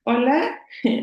Hola,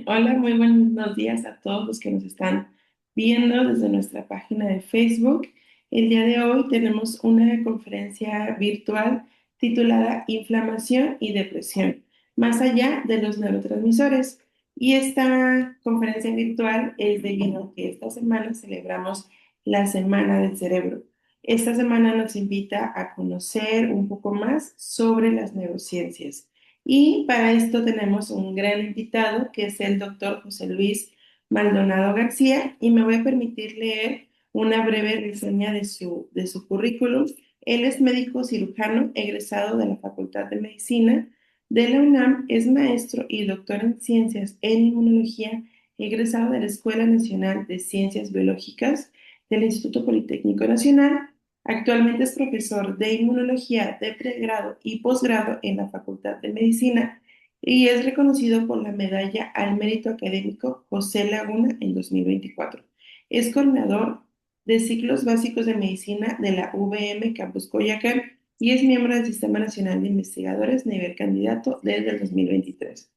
hola, muy buenos días a todos los que nos están viendo desde nuestra página de Facebook. El día de hoy tenemos una conferencia virtual titulada Inflamación y Depresión, más allá de los neurotransmisores. Y esta conferencia virtual es debido a que esta semana celebramos la Semana del Cerebro. Esta semana nos invita a conocer un poco más sobre las neurociencias. Y para esto tenemos un gran invitado que es el doctor José Luis Maldonado García y me voy a permitir leer una breve reseña de su currículum. Él es médico cirujano egresado de la Facultad de Medicina de la UNAM, es maestro y doctor en ciencias en inmunología, egresado de la Escuela Nacional de Ciencias Biológicas del Instituto Politécnico Nacional. Actualmente es profesor de inmunología de pregrado y posgrado en la Facultad de Medicina y es reconocido por la medalla al mérito académico José Laguna en 2024. Es coordinador de ciclos básicos de medicina de la UVM Campus Coyoacán y es miembro del Sistema Nacional de Investigadores nivel candidato desde el 2023.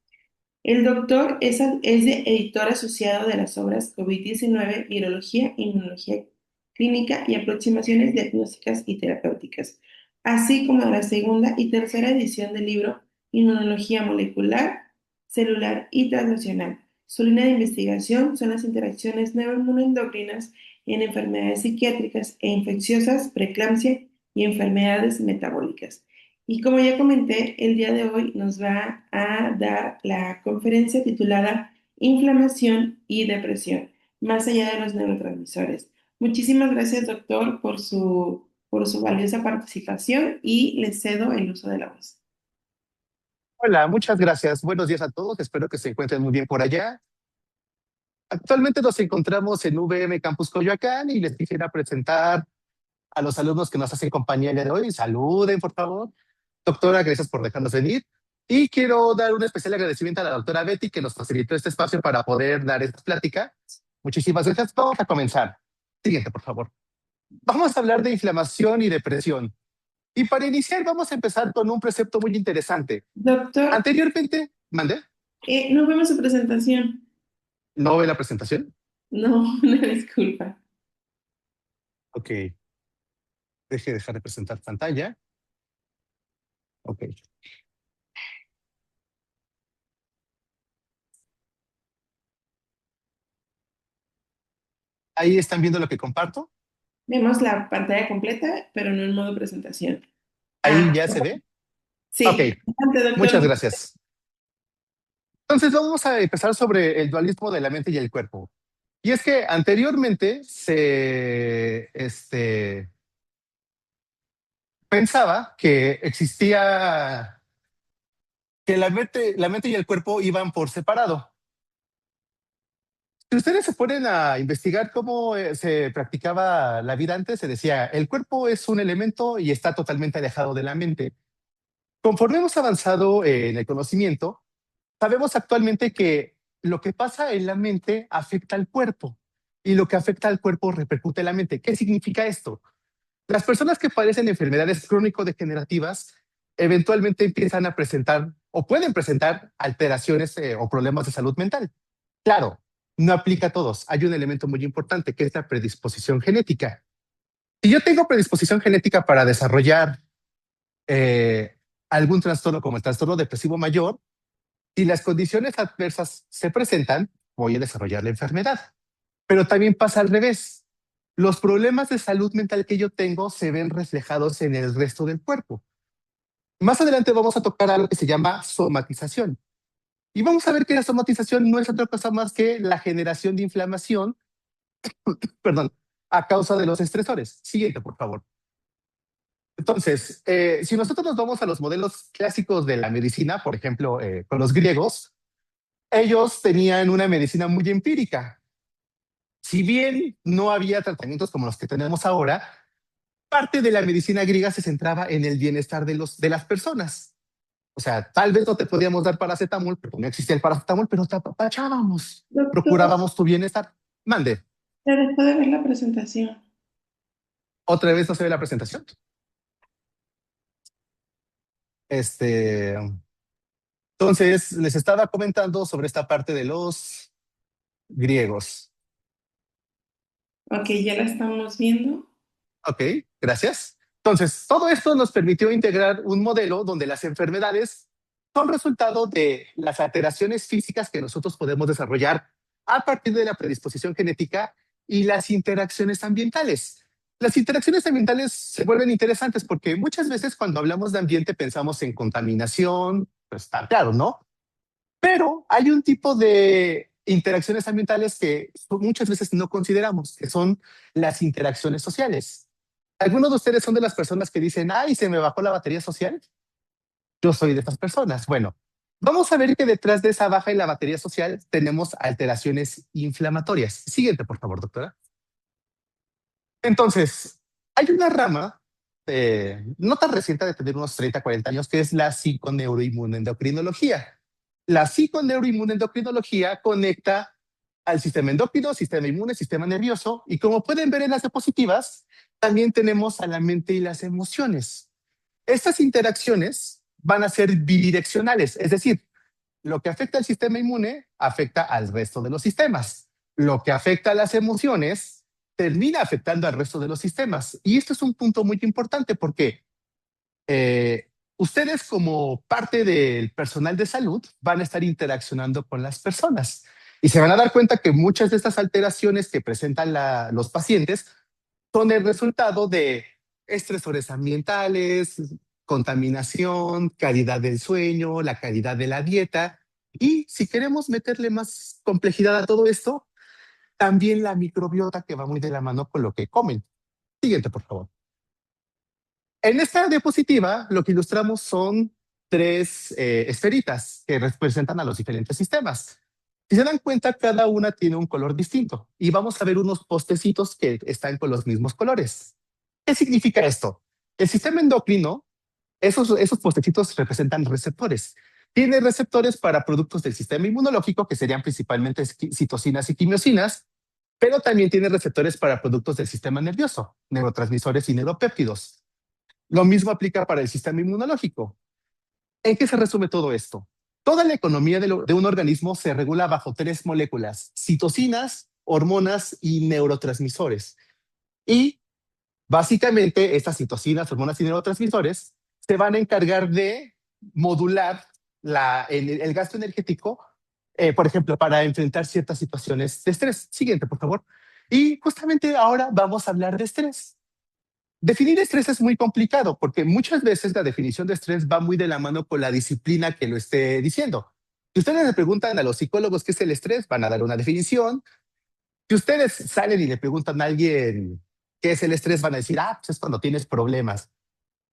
El doctor es de editor asociado de las obras COVID-19, Virología, Inmunología Clínica y Aproximaciones Diagnósticas y Terapéuticas, así como de la segunda y tercera edición del libro Inmunología Molecular, Celular y Translacional. Su línea de investigación son las interacciones neuroendocrinas en enfermedades psiquiátricas e infecciosas, preeclampsia y enfermedades metabólicas. Y como ya comenté, el día de hoy nos va a dar la conferencia titulada Inflamación y Depresión, más allá de los neurotransmisores. Muchísimas gracias, doctor, por su valiosa participación y le cedo el uso de la voz. Hola, muchas gracias. Buenos días a todos. Espero que se encuentren muy bien por allá. Actualmente nos encontramos en VM Campus Coyoacán y les quisiera presentar a los alumnos que nos hacen compañía el día de hoy. Saluden, por favor. Doctora, gracias por dejarnos venir. Y quiero dar un especial agradecimiento a la doctora Betty que nos facilitó este espacio para poder dar esta plática. Muchísimas gracias. Vamos a comenzar. Siguiente, por favor. Vamos a hablar de inflamación y depresión. Y para iniciar, vamos a empezar con un precepto muy interesante. Doctor, Anteriormente, mandé. no vemos su presentación. ¿No ve la presentación? No, una disculpa. Ok, dejar de presentar pantalla. Ok. Ahí están viendo lo que comparto. Vemos la pantalla completa, pero no en modo presentación. Ahí Ah, ya se ve. Ok, sí. Adelante, muchas doctor. gracias. Entonces vamos a empezar sobre el dualismo de la mente y el cuerpo. Y es que anteriormente pensaba que existía que la mente y el cuerpo iban por separado. Si ustedes se ponen a investigar cómo se practicaba la vida antes, se decía, el cuerpo es un elemento y está totalmente alejado de la mente. Conforme hemos avanzado en el conocimiento, sabemos actualmente que lo que pasa en la mente afecta al cuerpo y lo que afecta al cuerpo repercute en la mente. ¿Qué significa esto? Las personas que padecen enfermedades crónico-degenerativas eventualmente empiezan a presentar o pueden presentar alteraciones o problemas de salud mental. Claro, no aplica a todos. Hay un elemento muy importante que es la predisposición genética. Si yo tengo predisposición genética para desarrollar eh, algún trastorno como el trastorno depresivo mayor, si las condiciones adversas se presentan, voy a desarrollar la enfermedad. Pero también pasa al revés. Los problemas de salud mental que yo tengo se ven reflejados en el resto del cuerpo. Más adelante vamos a tocar algo que se llama somatización. Y vamos a ver que la somatización no es otra cosa más que la generación de inflamación, perdón, a causa de los estresores. Siguiente, por favor. Entonces, si nosotros nos vamos a los modelos clásicos de la medicina, por ejemplo, con los griegos, ellos tenían una medicina muy empírica. Si bien no había tratamientos como los que tenemos ahora, parte de la medicina griega se centraba en el bienestar de las personas. O sea, tal vez no te podíamos dar paracetamol, porque no existía el paracetamol, pero te apapachábamos, Doctor, procurábamos tu bienestar. Mande, se dejó de ver la presentación. otra vez no se ve la presentación. Este, Entonces, les estaba comentando sobre esta parte de los griegos. Ok, ya la estamos viendo. Ok, gracias. Entonces, todo esto nos permitió integrar un modelo donde las enfermedades son resultado de las alteraciones físicas que nosotros podemos desarrollar a partir de la predisposición genética y las interacciones ambientales. Las interacciones ambientales se vuelven interesantes porque muchas veces cuando hablamos de ambiente pensamos en contaminación, pues está claro, ¿no? Pero hay un tipo de interacciones ambientales que muchas veces no consideramos, que son las interacciones sociales. ¿Algunos de ustedes son de las personas que dicen, ay, se me bajó la batería social? Yo soy de estas personas. Bueno, vamos a ver que detrás de esa baja en la batería social tenemos alteraciones inflamatorias. Siguiente, por favor, doctora. Entonces, hay una rama no tan reciente, de tener unos 30, 40 años, que es la psiconeuroinmunendocrinología. La psiconeuroinmunendocrinología conecta al sistema endocrino, sistema inmune, sistema nervioso, y como pueden ver en las diapositivas, también tenemos a la mente y las emociones. Estas interacciones van a ser bidireccionales, es decir, lo que afecta al sistema inmune afecta al resto de los sistemas. Lo que afecta a las emociones termina afectando al resto de los sistemas. Y esto es un punto muy importante porque ustedes como parte del personal de salud van a estar interaccionando con las personas y se van a dar cuenta que muchas de estas alteraciones que presentan los pacientes son el resultado de estresores ambientales, contaminación, calidad del sueño, la calidad de la dieta. Y si queremos meterle más complejidad a todo esto, también la microbiota que va muy de la mano con lo que comen. Siguiente, por favor. En esta diapositiva lo que ilustramos son tres esferitas que representan a los diferentes sistemas. Si se dan cuenta, cada una tiene un color distinto y vamos a ver unos postecitos que están con los mismos colores. ¿Qué significa esto? El sistema endocrino, esos postecitos representan receptores. Tiene receptores para productos del sistema inmunológico, que serían principalmente citocinas y quimiosinas, pero también tiene receptores para productos del sistema nervioso, neurotransmisores y neuropéptidos. Lo mismo aplica para el sistema inmunológico. ¿En qué se resume todo esto? Toda la economía de un organismo se regula bajo tres moléculas: citocinas, hormonas y neurotransmisores. Y básicamente estas citocinas, hormonas y neurotransmisores se van a encargar de modular el gasto energético, por ejemplo, para enfrentar ciertas situaciones de estrés. Siguiente, por favor. Y justamente ahora vamos a hablar de estrés. Definir estrés es muy complicado porque muchas veces la definición de estrés va muy de la mano con la disciplina que lo esté diciendo. Si ustedes le preguntan a los psicólogos qué es el estrés, van a dar una definición. Si ustedes salen y le preguntan a alguien qué es el estrés, van a decir, ah, pues es cuando tienes problemas.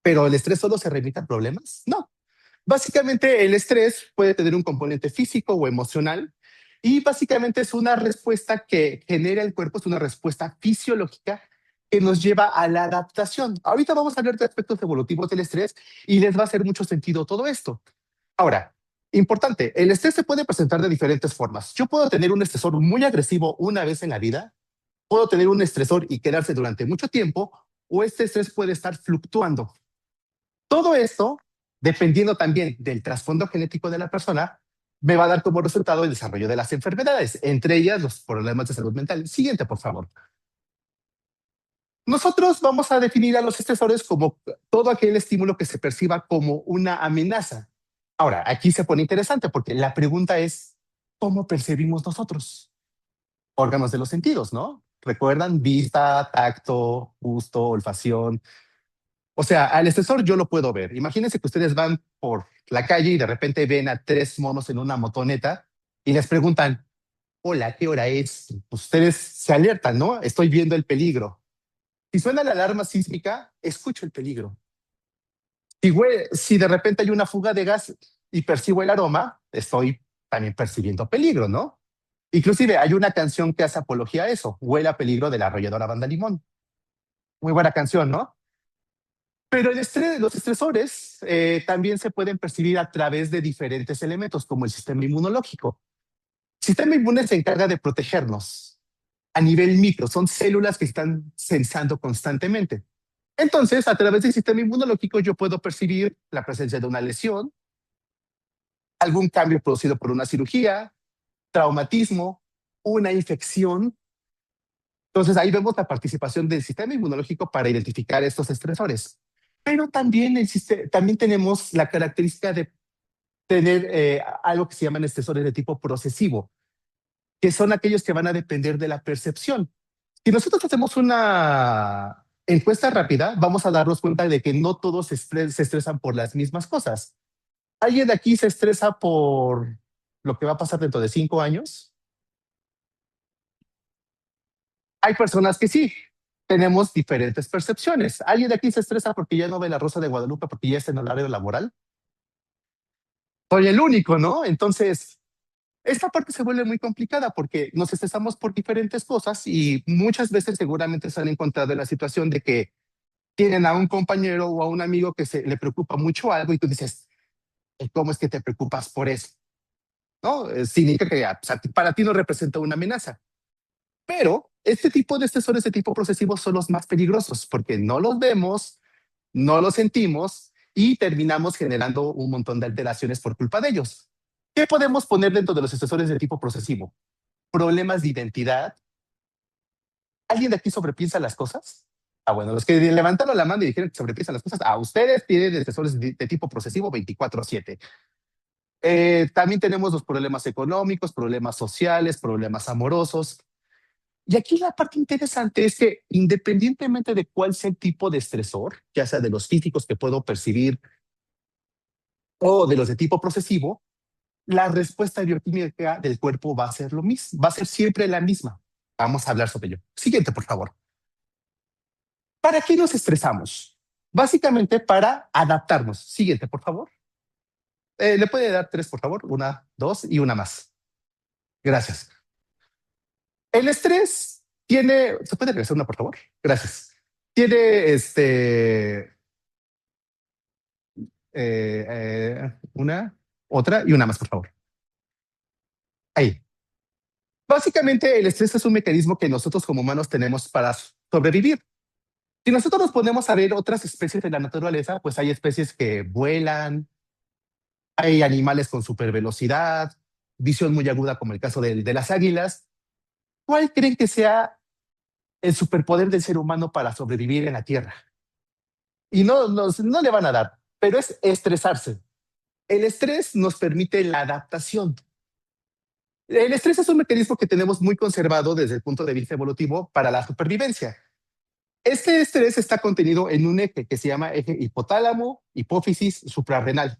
Pero ¿el estrés solo se remite a problemas? No. Básicamente el estrés puede tener un componente físico o emocional y básicamente es una respuesta que genera el cuerpo, es una respuesta fisiológica que nos lleva a la adaptación. Ahorita vamos a hablar de aspectos evolutivos del estrés y les va a hacer mucho sentido todo esto. Ahora, importante, el estrés se puede presentar de diferentes formas. Yo puedo tener un estresor muy agresivo una vez en la vida, puedo tener un estresor y quedarse durante mucho tiempo, o este estrés puede estar fluctuando. Todo esto, dependiendo también del trasfondo genético de la persona, me va a dar como resultado el desarrollo de las enfermedades, entre ellas los problemas de salud mental. Siguiente, por favor. Nosotros vamos a definir a los estresores como todo aquel estímulo que se perciba como una amenaza. Ahora, aquí se pone interesante porque la pregunta es, ¿cómo percibimos nosotros? Órganos de los sentidos, ¿no? ¿Recuerdan? Vista, tacto, gusto, olfacción. O sea, al estresor yo lo puedo ver. Imagínense que ustedes van por la calle y de repente ven a tres monos en una motoneta y les preguntan, hola, ¿qué hora es? Pues ustedes se alertan, ¿no? Estoy viendo el peligro. Si suena la alarma sísmica, escucho el peligro. Si de repente hay una fuga de gas y percibo el aroma, estoy también percibiendo peligro, ¿no? Inclusive hay una canción que hace apología a eso, Huele a peligro, de la arrolladora Banda Limón. Muy buena canción, ¿no? Pero los estresores también se pueden percibir a través de diferentes elementos, como el sistema inmunológico. El sistema inmune se encarga de protegernos a nivel micro, son células que están sensando constantemente. Entonces, a través del sistema inmunológico yo puedo percibir la presencia de una lesión, algún cambio producido por una cirugía, traumatismo, una infección. Entonces ahí vemos la participación del sistema inmunológico para identificar estos estresores. Pero también existe, también tenemos la característica de tener algo que se llaman estresores de tipo procesivo, que son aquellos que van a depender de la percepción. Si nosotros hacemos una encuesta rápida, vamos a darnos cuenta de que no todos se estresan por las mismas cosas. ¿Alguien de aquí se estresa por lo que va a pasar dentro de 5 años? Hay personas que sí. Tenemos diferentes percepciones. ¿Alguien de aquí se estresa porque ya no ve la Rosa de Guadalupe porque ya está en horario laboral? Soy el único, ¿no? Entonces, esta parte se vuelve muy complicada porque nos estresamos por diferentes cosas y muchas veces seguramente se han encontrado en la situación de que tienen a un compañero o a un amigo que le preocupa mucho algo y tú dices, ¿cómo es que te preocupas por eso? ¿No? Significa que o sea, para ti no representa una amenaza. Pero este tipo de estresores de tipo procesivo son los más peligrosos porque no los vemos, no los sentimos y terminamos generando un montón de alteraciones por culpa de ellos. ¿Qué podemos poner dentro de los estresores de tipo procesivo? Problemas de identidad. ¿Alguien de aquí sobrepiensa las cosas? Bueno, los que levantaron la mano y dijeron que sobrepiensan las cosas, ustedes tienen estresores de tipo procesivo 24/7. También tenemos los problemas económicos, problemas sociales, problemas amorosos. Y aquí la parte interesante es que independientemente de cuál sea el tipo de estresor, ya sea de los físicos que puedo percibir o de los de tipo procesivo, la respuesta bioquímica del cuerpo va a ser lo mismo, va a ser siempre la misma. Vamos a hablar sobre ello. Siguiente, por favor. ¿Para qué nos estresamos? Básicamente para adaptarnos. Siguiente, por favor. ¿Le puede dar tres, por favor? Una, dos y una más. Gracias. El estrés tiene, ¿se puede regresar una, por favor? Gracias. Tiene una, otra y una más, por favor. Ahí. Básicamente, el estrés es un mecanismo que nosotros como humanos tenemos para sobrevivir. Si nosotros nos ponemos a ver otras especies de la naturaleza, pues hay especies que vuelan, hay animales con supervelocidad, visión muy aguda como el caso de las águilas. ¿Cuál creen que sea el superpoder del ser humano para sobrevivir en la Tierra? Y no le van a dar, pero es estresarse. El estrés nos permite la adaptación. El estrés es un mecanismo que tenemos muy conservado desde el punto de vista evolutivo para la supervivencia. Este estrés está contenido en un eje que se llama eje hipotálamo, hipófisis, suprarrenal,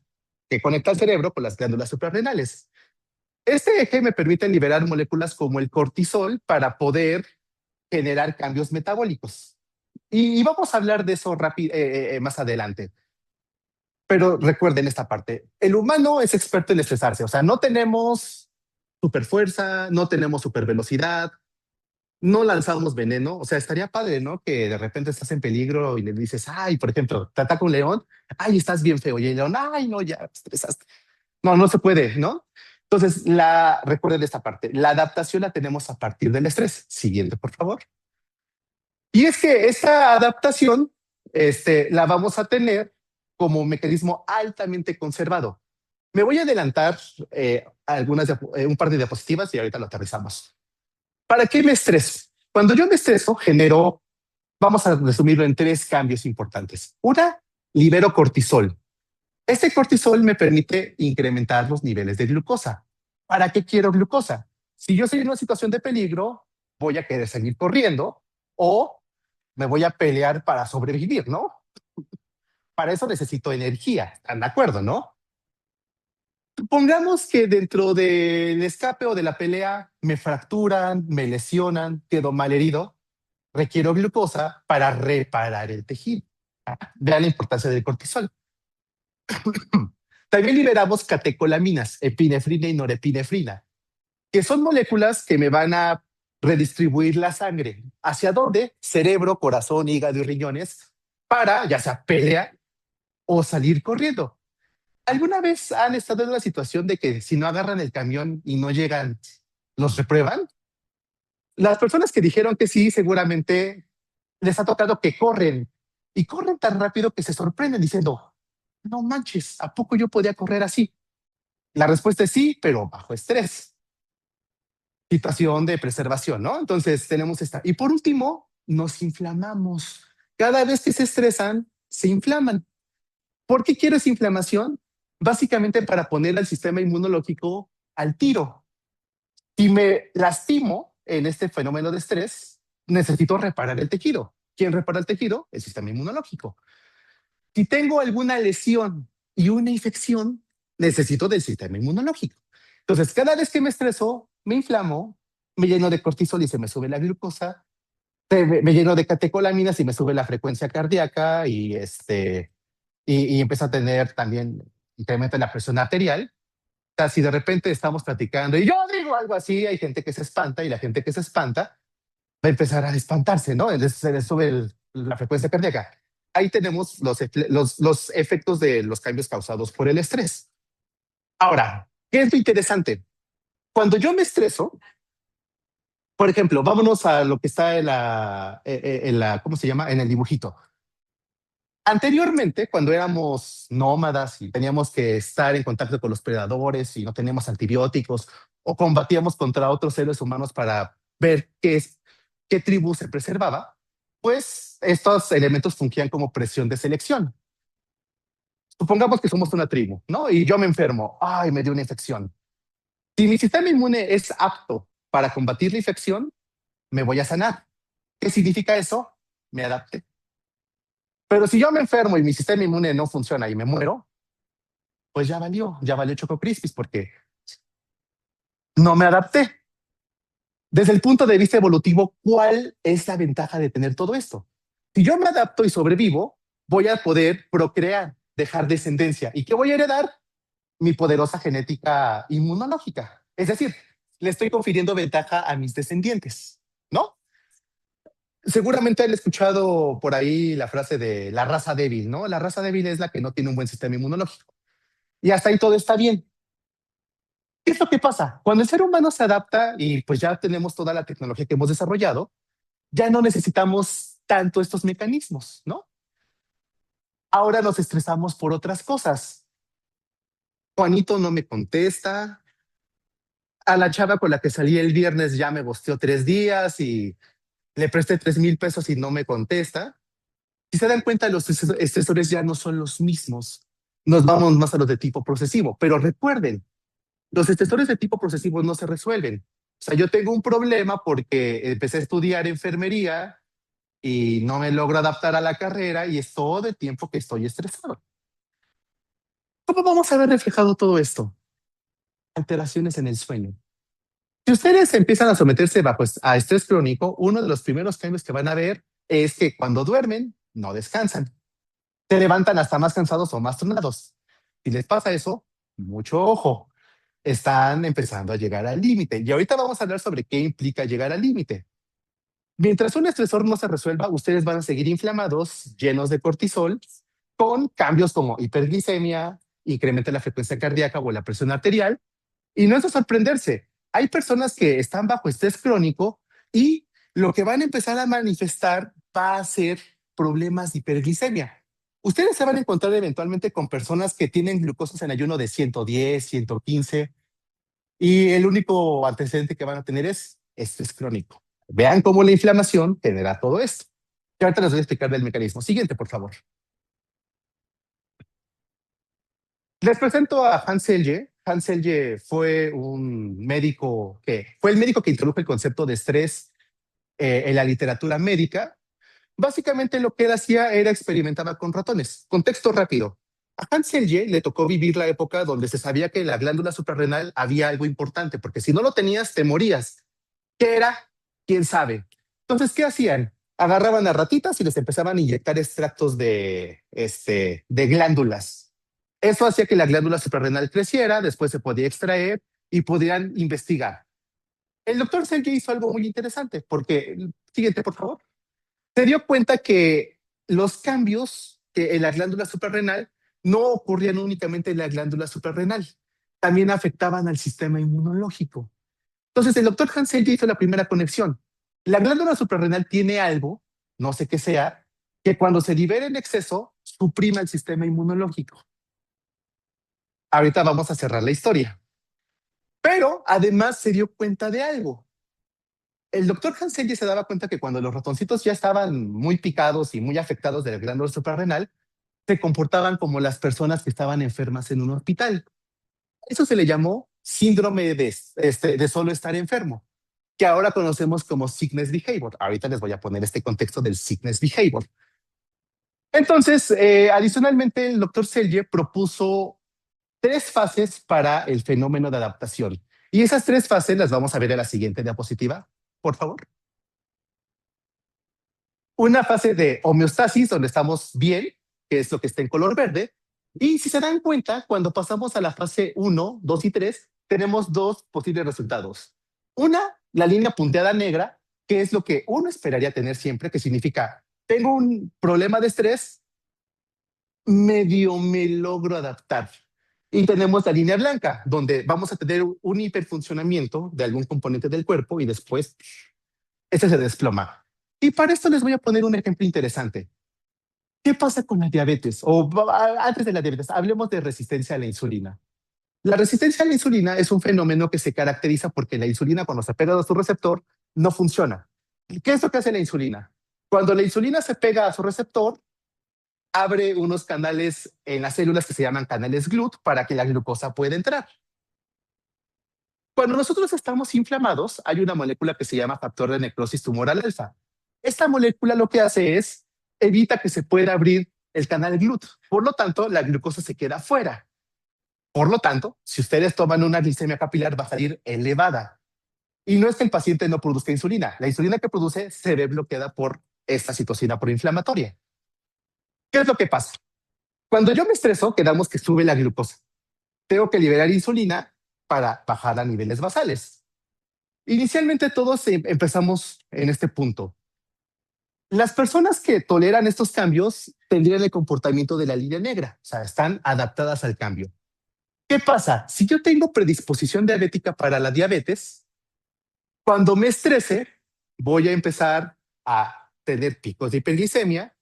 que conecta al cerebro con las glándulas suprarrenales. Este eje me permite liberar moléculas como el cortisol para poder generar cambios metabólicos. Y vamos a hablar de eso rápido más adelante. Pero recuerden esta parte. El humano es experto en estresarse. O sea, no tenemos super fuerza, no tenemos super velocidad, no lanzamos veneno. O sea, estaría padre, ¿no? Que de repente estás en peligro y le dices, ay, por ejemplo, te ataca un león, ay, estás bien feo. Y el león, ay, no, ya estresaste. No, no se puede, ¿no? Entonces, recuerden esta parte. La adaptación la tenemos a partir del estrés. Siguiente, por favor. Y es que esta adaptación la vamos a tener como un mecanismo altamente conservado. Me voy a adelantar un par de diapositivas y ahorita lo aterrizamos. ¿Para qué me estreso? Cuando yo me estreso, vamos a resumirlo en tres cambios importantes. Una, libero cortisol. Este cortisol me permite incrementar los niveles de glucosa. ¿Para qué quiero glucosa? Si yo estoy en una situación de peligro, voy a querer seguir corriendo o me voy a pelear para sobrevivir, ¿no? Para eso necesito energía, ¿están de acuerdo, no? Supongamos que dentro del escape o de la pelea me fracturan, me lesionan, quedo mal herido, requiero glucosa para reparar el tejido. Vean la importancia del cortisol. También liberamos catecolaminas, epinefrina y norepinefrina, que son moléculas que me van a redistribuir la sangre. ¿Hacia dónde? Cerebro, corazón, hígado y riñones, para ya sea pelear o salir corriendo. ¿Alguna vez han estado en una situación de que si no agarran el camión y no llegan, los reprueban? Las personas que dijeron que sí, seguramente les ha tocado que corren y corren tan rápido que se sorprenden diciendo, no manches, ¿a poco yo podía correr así? La respuesta es sí, pero bajo estrés, situación de preservación, ¿no? Entonces tenemos esta. Y por último, nos inflamamos. Cada vez que se estresan, se inflaman. ¿Por qué quiero esa inflamación? Básicamente para poner al sistema inmunológico al tiro. Si me lastimo en este fenómeno de estrés, necesito reparar el tejido. ¿Quién repara el tejido? El sistema inmunológico. Si tengo alguna lesión y una infección, necesito del sistema inmunológico. Entonces, cada vez que me estreso, me inflamo, me lleno de cortisol y se me sube la glucosa, me lleno de catecolaminas y me sube la frecuencia cardíaca y empiezo a tener también incremento en la presión arterial. O sea, si de repente estamos platicando y yo digo algo así, hay gente que se espanta y la gente que se espanta va a empezar a espantarse, ¿no? Entonces se le sube la frecuencia cardíaca. Ahí tenemos los efectos de los cambios causados por el estrés. Ahora, ¿qué es lo interesante? Cuando yo me estreso, por ejemplo, vámonos a lo que está ¿cómo se llama? En el dibujito. Anteriormente, cuando éramos nómadas y teníamos que estar en contacto con los predadores y no teníamos antibióticos o combatíamos contra otros seres humanos para ver qué tribu se preservaba, pues estos elementos fungían como presión de selección. Supongamos que somos una tribu, ¿no? Y yo me enfermo, ay, me dio una infección. Si mi sistema inmune es apto para combatir la infección, me voy a sanar. ¿Qué significa eso? Me adapté. Pero si yo me enfermo y mi sistema inmune no funciona y me muero, pues ya valió Choco Crispis porque no me adapté. Desde el punto de vista evolutivo, ¿cuál es la ventaja de tener todo esto? Si yo me adapto y sobrevivo, voy a poder procrear, dejar descendencia. ¿Y qué voy a heredar? Mi poderosa genética inmunológica. Es decir, le estoy confiriendo ventaja a mis descendientes, ¿no? Seguramente han escuchado por ahí la frase de la raza débil, ¿no? La raza débil es la que no tiene un buen sistema inmunológico. Y hasta ahí todo está bien. ¿Qué es lo que pasa? Cuando el ser humano se adapta y pues ya tenemos toda la tecnología que hemos desarrollado, ya no necesitamos tanto estos mecanismos, ¿no? Ahora nos estresamos por otras cosas. Juanito no me contesta, a la chava con la que salí el viernes ya me gosteó 3 días y le presté 3,000 pesos y no me contesta. Si se dan cuenta, los estresores ya no son los mismos. Nos vamos más a los de tipo procesivo, pero recuerden, los estresores de tipo procesivo no se resuelven. O sea, yo tengo un problema porque empecé a estudiar enfermería y no me logro adaptar a la carrera y es todo el tiempo que estoy estresado. ¿Cómo vamos a ver reflejado todo esto? Alteraciones en el sueño. Si ustedes empiezan a someterse a estrés crónico, uno de los primeros cambios que van a ver es que cuando duermen, no descansan. Se levantan hasta más cansados o más tronados. Si les pasa eso, mucho ojo. Están empezando a llegar al límite. Y ahorita vamos a hablar sobre qué implica llegar al límite. Mientras un estresor no se resuelva, ustedes van a seguir inflamados, llenos de cortisol, con cambios como hiperglicemia, incremento de la frecuencia cardíaca o la presión arterial. Y no es de sorprenderse. Hay personas que están bajo estrés crónico y lo que van a empezar a manifestar va a ser problemas de hiperglicemia. Ustedes se van a encontrar eventualmente con personas que tienen glucosas en ayuno de 110, 115 y el único antecedente que van a tener es estrés crónico. Vean cómo la inflamación genera todo esto. Y ahorita les voy a explicar del mecanismo. Siguiente, por favor. Les presento a Hans Selye. Hans Selye fue un médico fue el médico que introdujo el concepto de estrés en la literatura médica. Básicamente lo que él hacía era experimentaba con ratones. Contexto rápido. A Hans Selye le tocó vivir la época donde se sabía que en la glándula suprarrenal había algo importante, porque si no lo tenías, te morías. ¿Qué era? ¿Quién sabe? Entonces, ¿qué hacían? Agarraban a ratitas y les empezaban a inyectar extractos de glándulas. Eso hacía que la glándula suprarrenal creciera, después se podía extraer y podían investigar. El doctor Selye hizo algo muy interesante, porque, siguiente, por favor, se dio cuenta que los cambios en la glándula suprarrenal no ocurrían únicamente en la glándula suprarrenal, también afectaban al sistema inmunológico. Entonces, el doctor Hansel ya hizo la primera conexión. La glándula suprarrenal tiene algo, no sé qué sea, que cuando se libera en exceso, suprime el sistema inmunológico. Ahorita vamos a cerrar la historia. Pero además se dio cuenta de algo. El doctor Hanselli se daba cuenta que cuando los ratoncitos ya estaban muy picados y muy afectados del glándula suprarrenal, se comportaban como las personas que estaban enfermas en un hospital. Eso se le llamó síndrome de solo estar enfermo, que ahora conocemos como sickness behavior. Ahorita les voy a poner este contexto del sickness behavior. Entonces, adicionalmente, el doctor Selye propuso tres fases para el fenómeno de adaptación. Y esas tres fases las vamos a ver en la siguiente diapositiva, por favor. Una fase de homeostasis, donde estamos bien, que es lo que está en color verde. Y si se dan cuenta, cuando pasamos a la fase 1, 2 y 3, tenemos dos posibles resultados. Una, la línea punteada negra, que es lo que uno esperaría tener siempre, que significa, tengo un problema de estrés, medio me logro adaptar. Y tenemos la línea blanca, donde vamos a tener un hiperfuncionamiento de algún componente del cuerpo y después ese se desploma. Y para esto les voy a poner un ejemplo interesante. ¿Qué pasa con la diabetes? O antes de la diabetes, hablemos de resistencia a la insulina. La resistencia a la insulina es un fenómeno que se caracteriza porque la insulina, cuando se pega a su receptor, no funciona. ¿Qué es lo que hace la insulina? Cuando la insulina se pega a su receptor, abre unos canales en las células que se llaman canales GLUT para que la glucosa pueda entrar. Cuando nosotros estamos inflamados, hay una molécula que se llama factor de necrosis tumoral alfa. Esta molécula lo que hace es evita que se pueda abrir el canal GLUT. Por lo tanto, la glucosa se queda fuera. Por lo tanto, si ustedes toman una glicemia capilar, va a salir elevada. Y no es que el paciente no produzca insulina. La insulina que produce se ve bloqueada por esta citocina proinflamatoria. ¿Qué es lo que pasa? Cuando yo me estreso, quedamos que sube la glucosa. Tengo que liberar insulina para bajar a niveles basales. Inicialmente todos empezamos en este punto. Las personas que toleran estos cambios tendrían el comportamiento de la línea negra, o sea, están adaptadas al cambio. ¿Qué pasa? Si yo tengo predisposición diabética para la diabetes, cuando me estrese, voy a empezar a tener picos de hiperglicemia,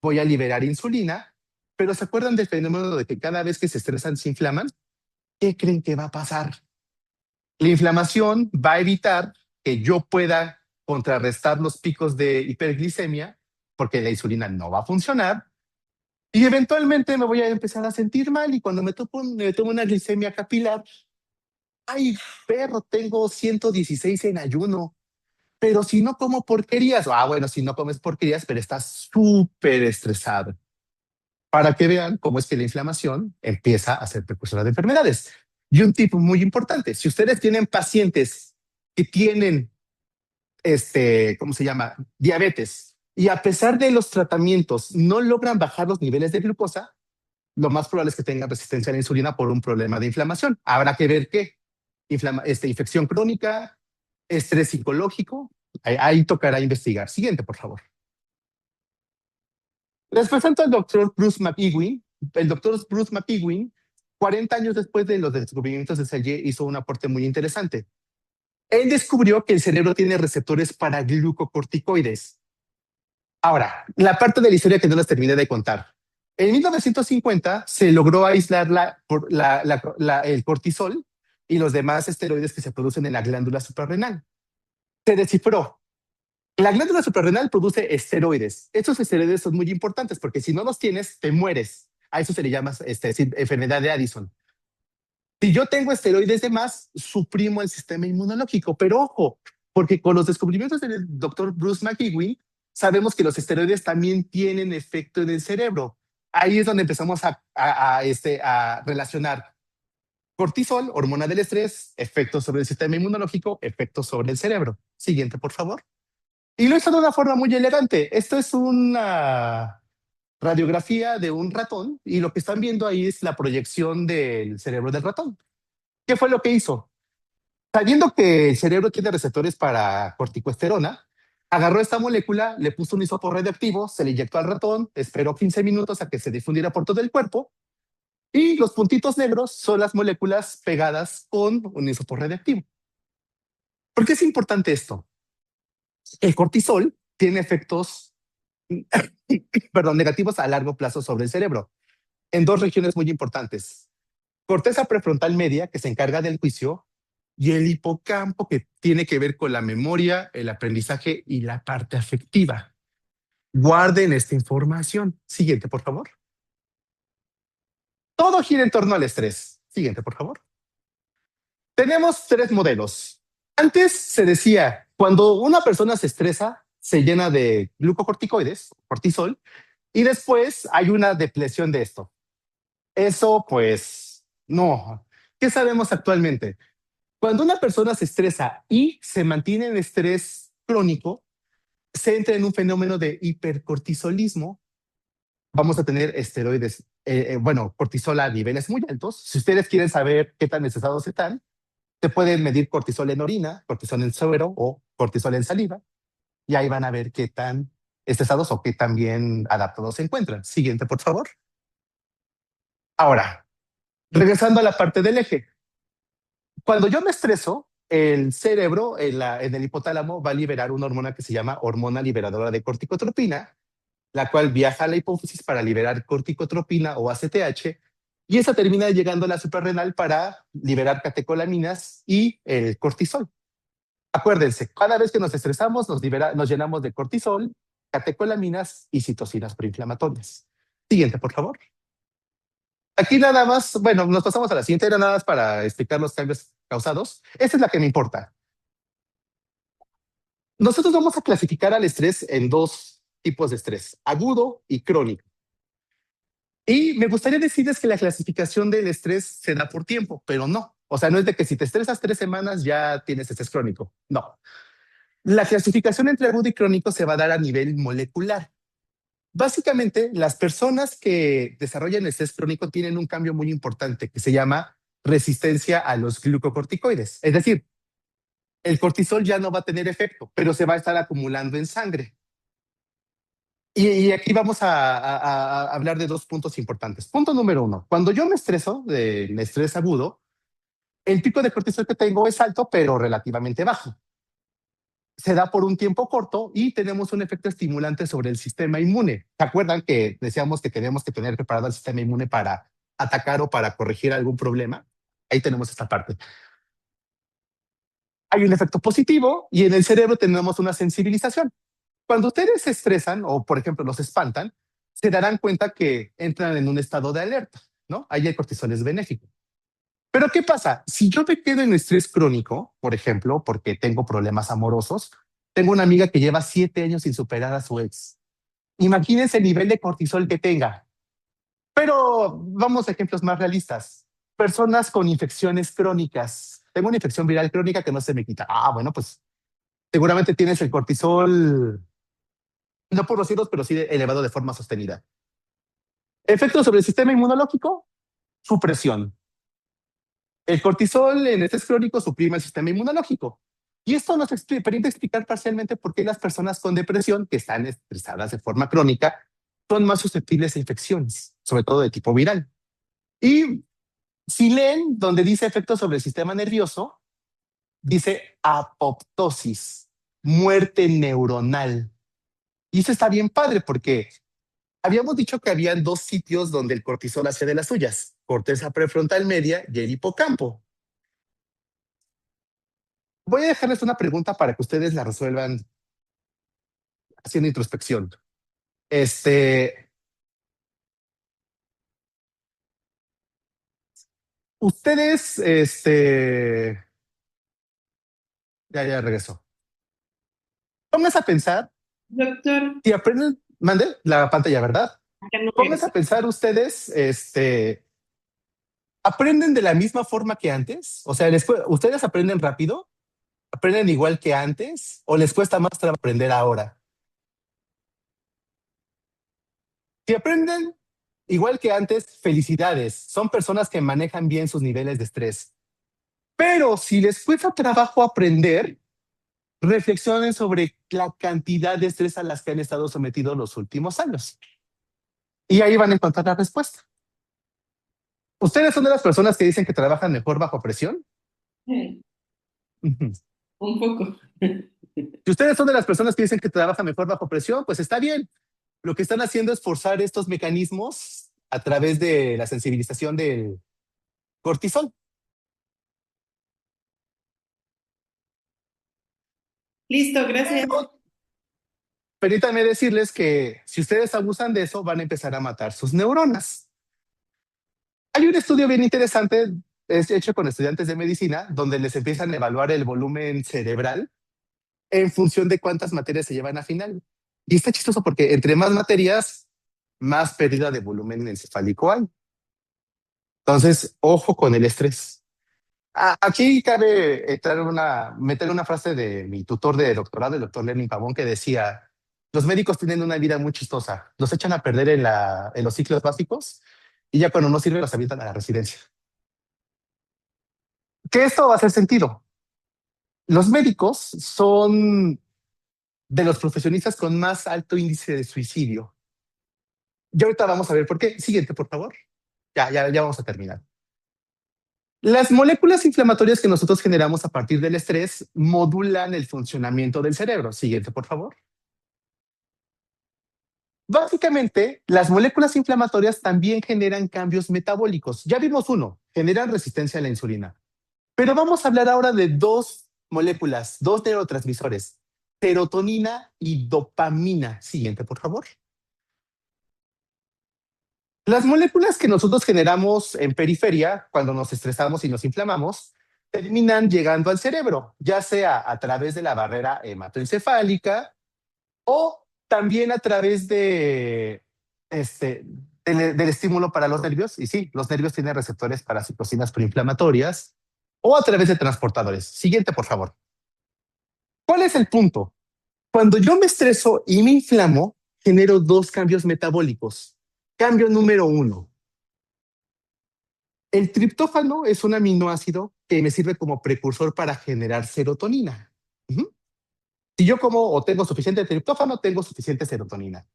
voy a liberar insulina, pero ¿se acuerdan del fenómeno de que cada vez que se estresan se inflaman? ¿Qué creen que va a pasar? La inflamación va a evitar que yo pueda contrarrestar los picos de hiperglicemia porque la insulina no va a funcionar y eventualmente me voy a empezar a sentir mal y cuando me tomo una glicemia capilar, ay, perro, tengo 116 en ayuno, pero si no como porquerías, bueno, si no comes porquerías, pero estás súper estresado. Para que vean cómo es que la inflamación empieza a ser precursora de enfermedades. Y un tip muy importante, si ustedes tienen pacientes que tienen, ¿cómo se llama? Diabetes, y a pesar de los tratamientos no logran bajar los niveles de glucosa, lo más probable es que tengan resistencia a la insulina por un problema de inflamación. Habrá que ver qué. Infección crónica, estrés psicológico, ahí tocará investigar. Siguiente, por favor. Les presento al doctor Bruce McEwen. El doctor Bruce McEwen, 40 años después de los descubrimientos de Selye, hizo un aporte muy interesante. Él descubrió que el cerebro tiene receptores para glucocorticoides. Ahora, la parte de la historia que no les terminé de contar. En 1950 se logró aislar el cortisol y los demás esteroides que se producen en la glándula suprarrenal. Se descifró. La glándula suprarrenal produce esteroides. Estos esteroides son muy importantes porque si no los tienes, te mueres. A eso se le llama enfermedad de Addison. Si yo tengo esteroides de más, suprimo el sistema inmunológico. Pero ojo, porque con los descubrimientos del doctor Bruce McEwen, sabemos que los esteroides también tienen efecto en el cerebro. Ahí es donde empezamos a relacionar cortisol, hormona del estrés, efectos sobre el sistema inmunológico, efectos sobre el cerebro. Siguiente, por favor. Y lo hizo de una forma muy elegante. Esto es una radiografía de un ratón y lo que están viendo ahí es la proyección del cerebro del ratón. ¿Qué fue lo que hizo? Sabiendo que el cerebro tiene receptores para corticosterona, agarró esta molécula, le puso un isótopo radioactivo, se le inyectó al ratón, esperó 15 minutos a que se difundiera por todo el cuerpo y los puntitos negros son las moléculas pegadas con un isótopo radioactivo. ¿Por qué es importante esto? El cortisol tiene efectos negativos a largo plazo sobre el cerebro en dos regiones muy importantes. corteza prefrontal media, que se encarga del juicio, y el hipocampo, que tiene que ver con la memoria, el aprendizaje y la parte afectiva. Guarden esta información. Siguiente, por favor. Todo gira en torno al estrés. Siguiente, por favor. Tenemos tres modelos. Antes se decía, cuando una persona se estresa, se llena de glucocorticoides, cortisol, y después hay una depresión de esto. Eso, pues, no. ¿Qué sabemos actualmente? Cuando una persona se estresa y se mantiene en estrés crónico, se entra en un fenómeno de hipercortisolismo. Vamos a tener esteroides, bueno, cortisol a niveles muy altos. Si ustedes quieren saber qué tan estresados están, se pueden medir cortisol en orina, cortisol en suero o cortisol en saliva, y ahí van a ver qué tan estresados o qué tan bien adaptados se encuentran. Siguiente, por favor. Ahora, regresando a la parte del eje. Cuando yo me estreso, el cerebro en el hipotálamo va a liberar una hormona que se llama hormona liberadora de corticotropina, la cual viaja a la hipófisis para liberar corticotropina o ACTH, y esa termina llegando a la suprarrenal para liberar catecolaminas y el cortisol. Acuérdense, cada vez que nos estresamos nos llenamos de cortisol, catecolaminas y citocinas proinflamatorias. Siguiente, por favor. Aquí nada más, bueno, nos pasamos a la siguiente, era nada más para explicar los cambios causados. Esta es la que me importa. Nosotros vamos a clasificar al estrés en dos tipos de estrés, agudo y crónico. Y me gustaría decirles que la clasificación del estrés se da por tiempo, pero no. O sea, no es de que si te estresas 3 semanas ya tienes estrés crónico. No. La clasificación entre agudo y crónico se va a dar a nivel molecular. Básicamente, las personas que desarrollan estrés crónico tienen un cambio muy importante que se llama resistencia a los glucocorticoides. Es decir, el cortisol ya no va a tener efecto, pero se va a estar acumulando en sangre. Y aquí vamos a hablar de dos puntos importantes. Punto número uno, cuando yo me estreso, del estrés agudo, el pico de cortisol que tengo es alto, pero relativamente bajo. Se da por un tiempo corto y tenemos un efecto estimulante sobre el sistema inmune. ¿Se acuerdan que decíamos que tenemos que tener preparado el sistema inmune para atacar o para corregir algún problema? Ahí tenemos esta parte. Hay un efecto positivo y en el cerebro tenemos una sensibilización. Cuando ustedes se estresan o, por ejemplo, los espantan, se darán cuenta que entran en un estado de alerta, ¿no? Ahí el cortisol es benéfico. Pero ¿qué pasa? Si yo me quedo en estrés crónico, por ejemplo, porque tengo problemas amorosos, tengo una amiga que lleva 7 años sin superar a su ex. Imagínense el nivel de cortisol que tenga. Pero vamos a ejemplos más realistas. Personas con infecciones crónicas. Tengo una infección viral crónica que no se me quita. Ah, bueno, pues seguramente tienes el cortisol, no por los cielos, pero sí elevado de forma sostenida. Efectos sobre el sistema inmunológico, supresión. El cortisol en estrés crónico suprime el sistema inmunológico. Y esto nos permite explicar parcialmente por qué las personas con depresión que están estresadas de forma crónica son más susceptibles a infecciones, sobre todo de tipo viral. Y si leen donde dice efectos sobre el sistema nervioso, dice apoptosis, muerte neuronal. Y eso está bien padre porque habíamos dicho que habían dos sitios donde el cortisol hacía de las suyas, corteza prefrontal media y el hipocampo. Voy a dejarles una pregunta para que ustedes la resuelvan haciendo introspección. Ustedes, ya regresó. Pónganse a pensar, Doctor, si aprenden, mande la pantalla, ¿verdad? acá no Pónganse regresó. a pensar ustedes, ¿aprenden de la misma forma que antes? O sea, ¿ustedes aprenden rápido? ¿Aprenden igual que antes? ¿O les cuesta más trabajo aprender ahora? Si aprenden igual que antes, felicidades. Son personas que manejan bien sus niveles de estrés. Pero si les cuesta trabajo aprender, reflexionen sobre la cantidad de estrés a las que han estado sometidos los últimos años. Y ahí van a encontrar la respuesta. ¿Ustedes son de las personas que dicen que trabajan mejor bajo presión? Un poco. Si ustedes son de las personas que dicen que trabajan mejor bajo presión, pues está bien. Lo que están haciendo es forzar estos mecanismos a través de la sensibilización cortisol. Listo, gracias. Permítanme decirles que si ustedes abusan de eso, van a empezar a matar sus neuronas. Hay un estudio bien interesante, es hecho con estudiantes de medicina, donde les empiezan a evaluar el volumen cerebral en función de cuántas materias se llevan a final. Y está chistoso porque entre más materias, más pérdida de volumen encefálico hay. Entonces, ojo con el estrés. Aquí cabe meter una frase de mi tutor de doctorado, el doctor Lenin Pavón, que decía, los médicos tienen una vida muy chistosa, los echan a perder en los ciclos básicos y ya cuando no sirve los avientan a la residencia. Que esto va a hacer sentido. Los médicos son de los profesionistas con más alto índice de suicidio. Y ahorita vamos a ver por qué. Siguiente, por favor. Ya vamos a terminar. Las moléculas inflamatorias que nosotros generamos a partir del estrés modulan el funcionamiento del cerebro. Siguiente, por favor. Básicamente, las moléculas inflamatorias también generan cambios metabólicos. Ya vimos uno, generan resistencia a la insulina. Pero vamos a hablar ahora de dos moléculas, dos neurotransmisores, serotonina y dopamina. Siguiente, por favor. Las moléculas que nosotros generamos en periferia, cuando nos estresamos y nos inflamamos, terminan llegando al cerebro, ya sea a través de la barrera hematoencefálica o también a través del estímulo para los nervios. Y sí, los nervios tienen receptores para citocinas proinflamatorias o a través de transportadores. Siguiente, por favor. ¿Cuál es el punto? Cuando yo me estreso y me inflamo, genero dos cambios metabólicos. Cambio número uno. El triptófano es un aminoácido que me sirve como precursor para generar serotonina. Ujú. Si yo como o tengo suficiente triptófano, tengo suficiente serotonina.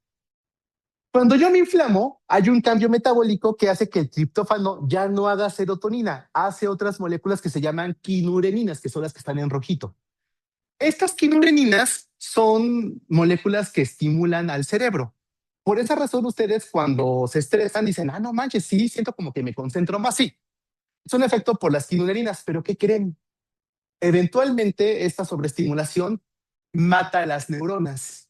Cuando yo me inflamo, hay un cambio metabólico que hace que el triptófano ya no haga serotonina, hace otras moléculas que se llaman quinureninas, que son las que están en rojito. Estas quinureninas son moléculas que estimulan al cerebro. Por esa razón, ustedes cuando se estresan dicen, no manches, sí, siento como que me concentro más. Sí, es un efecto por las quinureninas, pero ¿qué creen? Eventualmente, esta sobreestimulación mata a las neuronas.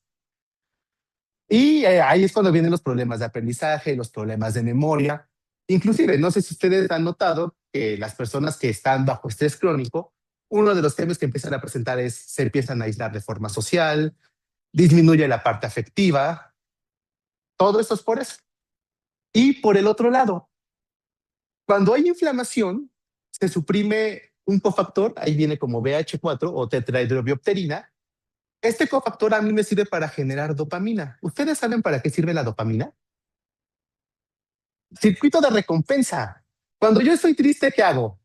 Y ahí es cuando vienen los problemas de aprendizaje, los problemas de memoria. Inclusive, no sé si ustedes han notado que las personas que están bajo estrés crónico, uno de los temas que empiezan a presentar es se empiezan a aislar de forma social, disminuye la parte afectiva. Todo esto es por eso. Y por el otro lado, cuando hay inflamación, se suprime un cofactor, ahí viene como BH4 o tetrahidrobiopterina. Este cofactor a mí me sirve para generar dopamina. ¿Ustedes saben para qué sirve la dopamina? Circuito de recompensa. Cuando yo estoy triste, ¿qué hago?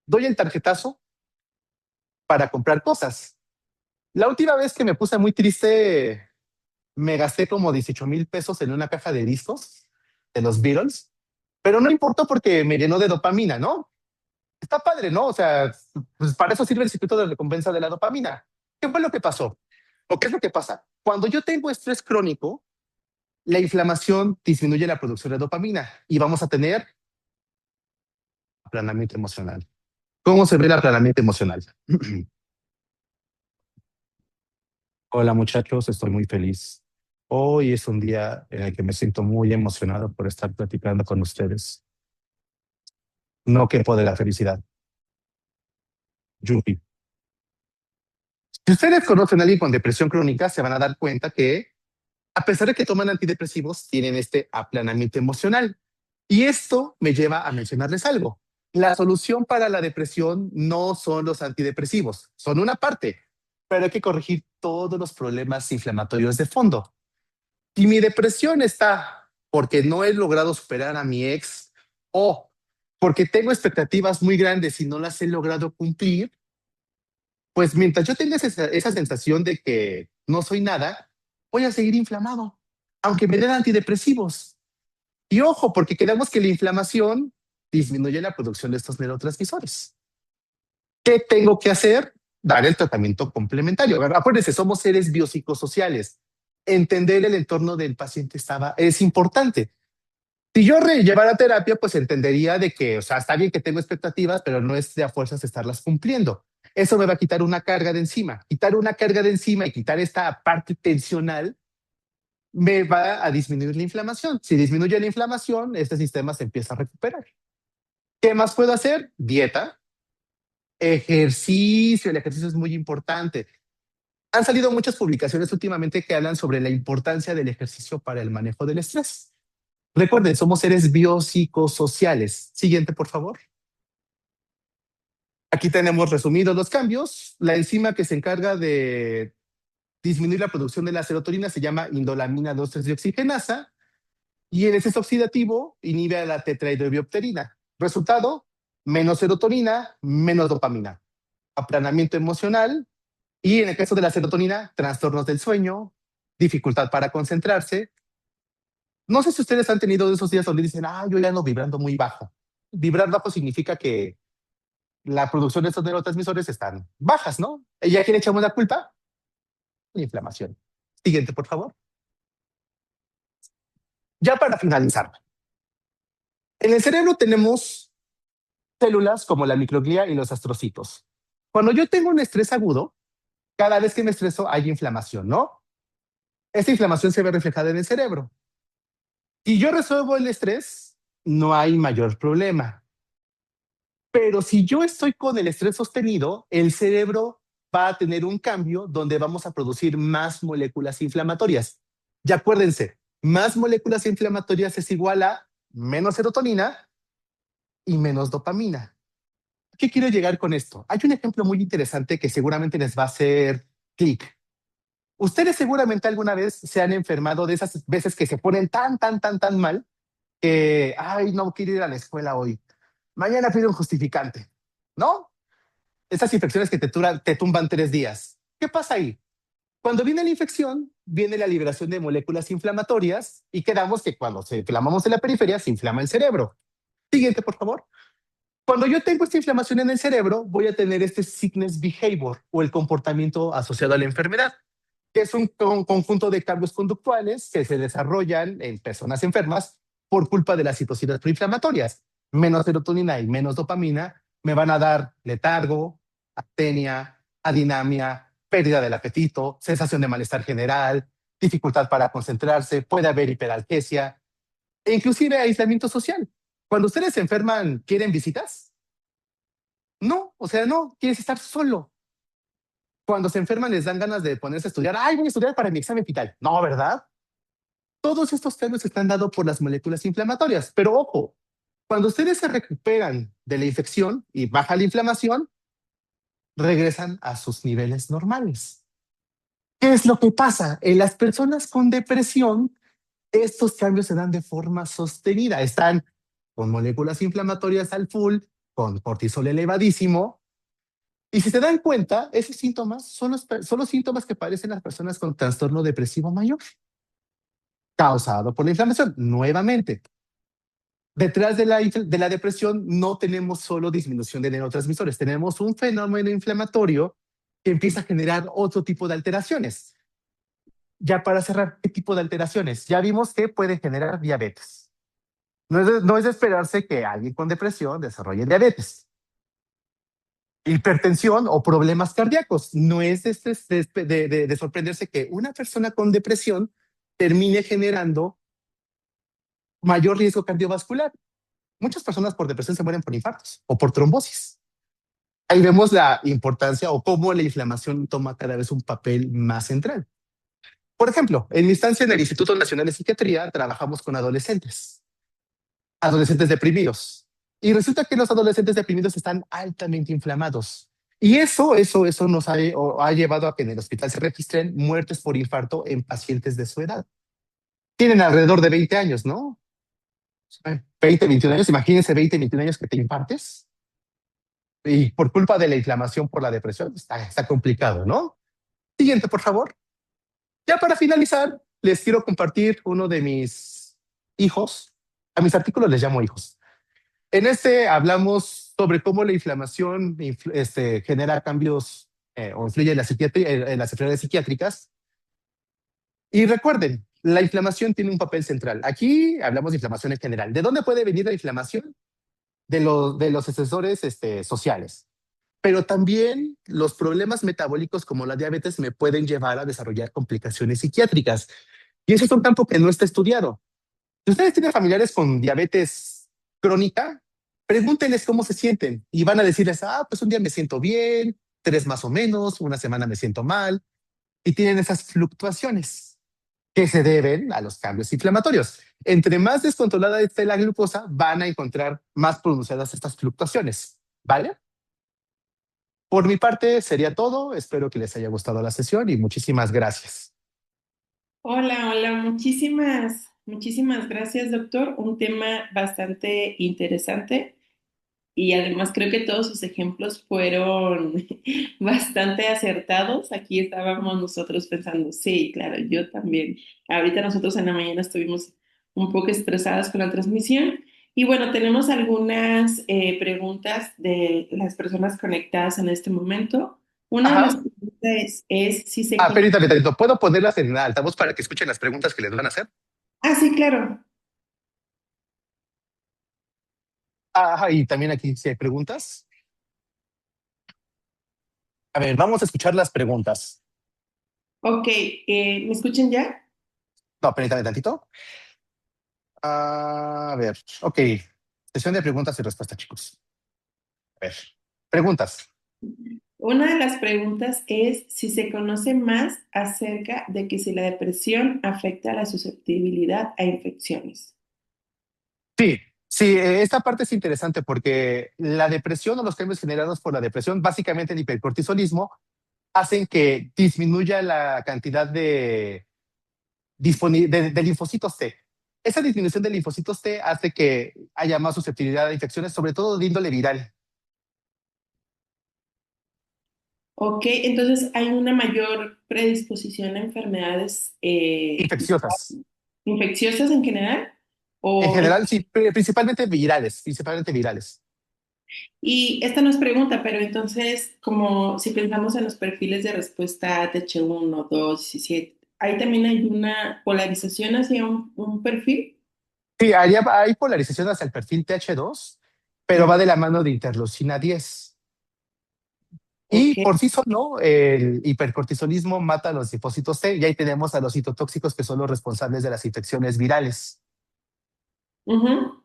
Doy el tarjetazo para comprar cosas. La última vez que me puse muy triste, me gasté como 18,000 pesos en una caja de discos de los Beatles, pero no importó porque me llenó de dopamina, ¿no? Está padre, ¿no? O sea, pues para eso sirve el circuito de recompensa de la dopamina. ¿Qué fue lo que pasó? ¿O qué es lo que pasa? Cuando yo tengo estrés crónico, la inflamación disminuye la producción de dopamina y vamos a tener aplanamiento emocional. ¿Cómo se ve el aplanamiento emocional? Hola muchachos, estoy muy feliz. Hoy es un día en el que me siento muy emocionado por estar platicando con ustedes. No quepo de la felicidad. Yupi. Si ustedes conocen a alguien con depresión crónica, se van a dar cuenta que, a pesar de que toman antidepresivos, tienen este aplanamiento emocional. Y esto me lleva a mencionarles algo. La solución para la depresión no son los antidepresivos, son una parte, pero hay que corregir todos los problemas inflamatorios de fondo. Si mi depresión está porque no he logrado superar a mi ex o porque tengo expectativas muy grandes y no las he logrado cumplir, pues mientras yo tenga esa sensación de que no soy nada, voy a seguir inflamado, aunque me den antidepresivos. Y ojo, porque queremos que la inflamación disminuye la producción de estos neurotransmisores. ¿Qué tengo que hacer? Dar el tratamiento complementario. Acuérdense, somos seres biopsicosociales. Entender el entorno del paciente es importante. Si yo llevara terapia, pues entendería de que, o sea, está bien que tengo expectativas, pero no es de a fuerzas estarlas cumpliendo. Eso me va a quitar una carga de encima. Quitar una carga de encima y quitar esta parte tensional me va a disminuir la inflamación. Si disminuye la inflamación, este sistema se empieza a recuperar. ¿Qué más puedo hacer? Dieta, ejercicio. El ejercicio es muy importante. Han salido muchas publicaciones últimamente que hablan sobre la importancia del ejercicio para el manejo del estrés. Recuerden, somos seres biopsicosociales. Siguiente, por favor. Aquí tenemos resumidos los cambios. La enzima que se encarga de disminuir la producción de la serotonina se llama indolamina 2,3-dioxigenasa y el exceso oxidativo inhibe a la tetrahidrobiopterina. Resultado, menos serotonina, menos dopamina. Aplanamiento emocional y en el caso de la serotonina, trastornos del sueño, dificultad para concentrarse. No sé si ustedes han tenido esos días donde dicen, yo ya ando vibrando muy bajo. Vibrar bajo significa que la producción de estos neurotransmisores están bajas, ¿no? ¿Y a quién le echamos la culpa? La inflamación. Siguiente, por favor. Ya para finalizar, en el cerebro tenemos células como la microglia y los astrocitos. Cuando yo tengo un estrés agudo, cada vez que me estreso hay inflamación, ¿no? Esta inflamación se ve reflejada en el cerebro. Si yo resuelvo el estrés, no hay mayor problema. Pero si yo estoy con el estrés sostenido, el cerebro va a tener un cambio donde vamos a producir más moléculas inflamatorias. Y acuérdense, más moléculas inflamatorias es igual a menos serotonina y menos dopamina. ¿Qué quiero llegar con esto? Hay un ejemplo muy interesante que seguramente les va a hacer clic. Ustedes seguramente alguna vez se han enfermado de esas veces que se ponen tan mal que, no quiero ir a la escuela hoy. Mañana pido un justificante, ¿no? Esas infecciones que te tumban 3 días. ¿Qué pasa ahí? Cuando viene la infección, viene la liberación de moléculas inflamatorias y quedamos que cuando se inflamamos en la periferia, se inflama el cerebro. Siguiente, por favor. Cuando yo tengo esta inflamación en el cerebro, voy a tener este sickness behavior o el comportamiento asociado a la enfermedad, que es un conjunto de cambios conductuales que se desarrollan en personas enfermas por culpa de las citocinas proinflamatorias. Menos serotonina y menos dopamina me van a dar letargo, astenia, adinamia, pérdida del apetito, sensación de malestar general, dificultad para concentrarse, puede haber hiperalgesia e inclusive aislamiento social. Cuando ustedes se enferman, ¿quieren visitas? No, o sea, no, quieres estar solo. Cuando se enferman les dan ganas de ponerse a estudiar. Voy a estudiar para mi examen vital. No, ¿verdad? Todos estos cambios están dados por las moléculas inflamatorias. Pero ojo, cuando ustedes se recuperan de la infección y baja la inflamación, regresan a sus niveles normales. ¿Qué es lo que pasa? En las personas con depresión, estos cambios se dan de forma sostenida. Están con moléculas inflamatorias al full, con cortisol elevadísimo. Y si se dan cuenta, esos síntomas son los síntomas que padecen las personas con trastorno depresivo mayor, causado por la inflamación. Nuevamente, detrás de la depresión no tenemos solo disminución de neurotransmisores, tenemos un fenómeno inflamatorio que empieza a generar otro tipo de alteraciones. Ya para cerrar, ¿qué tipo de alteraciones? Ya vimos que puede generar diabetes. No es de esperarse que alguien con depresión desarrolle diabetes. Hipertensión o problemas cardíacos. No es de sorprenderse que una persona con depresión termine generando mayor riesgo cardiovascular. Muchas personas por depresión se mueren por infartos o por trombosis. Ahí vemos la importancia o cómo la inflamación toma cada vez un papel más central. Por ejemplo, en mi instancia en el Instituto Nacional de Psiquiatría trabajamos con adolescentes deprimidos. Y resulta que los adolescentes deprimidos están altamente inflamados. Y eso nos ha llevado a que en el hospital se registren muertes por infarto en pacientes de su edad. Tienen alrededor de 20 años, ¿no? 20, 21 años. Imagínense 20, 21 años que te infartes. Y por culpa de la inflamación por la depresión, está complicado, ¿no? Siguiente, por favor. Ya para finalizar, les quiero compartir uno de mis hijos. A mis artículos les llamo hijos. En este hablamos sobre cómo la inflamación genera cambios o influye en la psiquiatría, en las enfermedades psiquiátricas. Y recuerden, la inflamación tiene un papel central. Aquí hablamos de inflamación en general. ¿De dónde puede venir la inflamación? De los estresores sociales. Pero también los problemas metabólicos como la diabetes me pueden llevar a desarrollar complicaciones psiquiátricas. Y ese es un campo que no está estudiado. Si ustedes tienen familiares con diabetes crónica, pregúntenles cómo se sienten y van a decirles, pues un día me siento bien, 3 más o menos, una semana me siento mal, y tienen esas fluctuaciones que se deben a los cambios inflamatorios. Entre más descontrolada esté la glucosa, van a encontrar más pronunciadas estas fluctuaciones, ¿vale? Por mi parte sería todo. Espero que les haya gustado la sesión y muchísimas gracias. Hola, hola, muchísimas gracias, doctor. Un tema bastante interesante. Y además creo que todos sus ejemplos fueron bastante acertados. Aquí estábamos nosotros pensando, sí, claro, yo también. Ahorita nosotros en la mañana estuvimos un poco estresadas con la transmisión. Y bueno, tenemos algunas preguntas de las personas conectadas en este momento. Una de las Ajá. preguntas es si se conoce. Permítame tantito. ¿Puedo ponerlas en altavoz para que escuchen las preguntas que les van a hacer? Ah, sí, claro. Ajá, y también aquí si hay preguntas. A ver, vamos a escuchar las preguntas. Ok, ¿me escuchan ya? No, permítame tantito. A ver, ok. Sesión de preguntas y respuestas, chicos. A ver, preguntas. Una de las preguntas es si se conoce más acerca de que si la depresión afecta la susceptibilidad a infecciones. Sí, sí, esta parte es interesante porque la depresión o los cambios generados por la depresión, básicamente el hipercortisolismo, hacen que disminuya la cantidad de linfocitos T. Esa disminución de linfocitos T hace que haya más susceptibilidad a infecciones, sobre todo de índole viral, Ok, entonces hay una mayor predisposición a enfermedades infecciosas. infecciosas en general. En O, general, sí, principalmente virales, principalmente virales. y esta no es pregunta, pero entonces, como si pensamos en los perfiles de respuesta TH1, 2, 17, ahí también hay una polarización hacia un perfil. Sí, hay polarización hacia el perfil TH2, pero va de la mano de interleucina 10. Y Ok. por sí solo, el hipercortisolismo mata a los linfocitos T y ahí tenemos a los citotóxicos que son los responsables de las infecciones virales. Ujú.